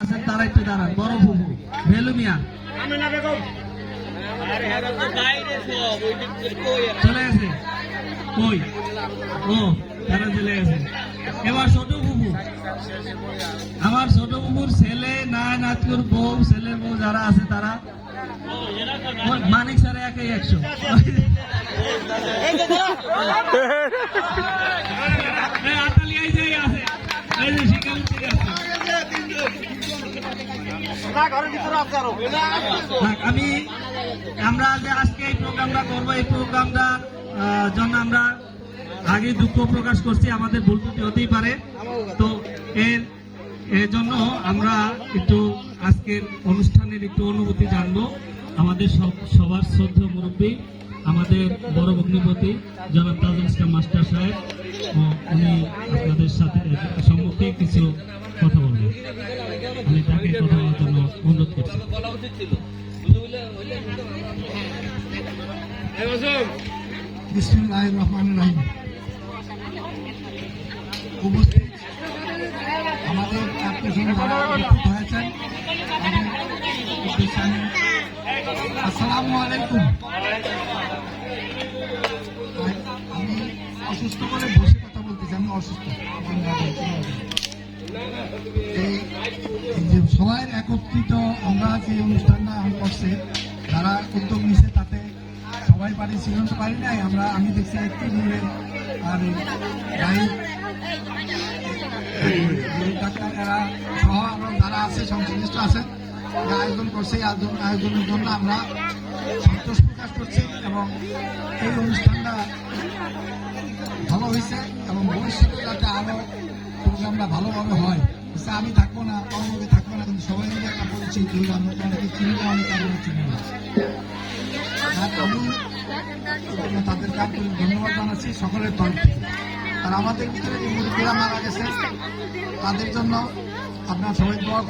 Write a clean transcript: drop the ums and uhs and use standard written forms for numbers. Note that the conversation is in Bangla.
আছেন তারা একটু দাঁড়ান। বড় ফুফু ভেলু মিয়া চলে গেছে কই? ও তারা চলে গেছে। এবার ছোট ফুফু, আমার ছোট ফুফুর ছেলে না নাতির বউ, ছেলের বউ যারা আছে তারা মানিক স্যার একই 100। আতালিয়াই যে আছে এই যে শিকার থেকে আছে। আমরা যে আজকে এই প্রোগ্রামটা করবো, এই প্রোগ্রামটার জন্য আমরা আগে দুঃখ প্রকাশ করছি, আমাদের ভুল ত্রুটি হতেই পারে। তো এর জন্য আমরা একটু আজকের অনুষ্ঠানের একটু অনুভূতি জানবো। আমাদের সবার শ্রদ্ধেয় মুরব্বী, আমাদের বড় ভগ্নিপতি জনাব তাজুল ইসলাম মাস্টার সাহেব, উনি আপনাদের সাথে সম্মুখে কিছু কথা বলবেন। আমি তাকে কথা বলার জন্য অনুরোধ করছি। বিসমিল্লাহির রহমানির রহিম। উপস্থিত আমাদের চারজন যারা উপস্থিত হয়েছেন, আসসালামু আলাইকুম। আমি অসুস্থ করে বসে কথা বলতেছি, আমি অসুস্থ। এই যে সবাই একত্রিত আমরা যে অনুষ্ঠানটা করছে, যারা উদ্যোগ নিচ্ছে তাতে সবাই পার্টিসিপেট করতে পারি নাই। আমি দেখছি একটু দূরে আর ডাক্তার এরা সহ আমরা যারা আছে সংশ্লিষ্ট আছে, আয়োজন করছে, আয়োজনের জন্য আমরা সন্তোষ প্রকাশ করছি এবং এই অনুষ্ঠানটা ভালো হয়েছে এবং ভবিষ্যতে যাতে আরো প্রোগ্রামটা ভালোভাবে হয়। আমি থাকবো না, অন্যকে থাকবো না, কিন্তু সবাই মিলে একটা পরিচিত হইল। আমরা অনেকে চিনি না, অনেকে আমরা চিনি না। আমি তাদেরকে আন্তরিক ধন্যবাদ জানাচ্ছি সকলের তরফ থেকে। আর আমাদের ভিতরে যে মুরব্বীরা মারা গেছে তাদের জন্য আপনারা সবাই দোয়া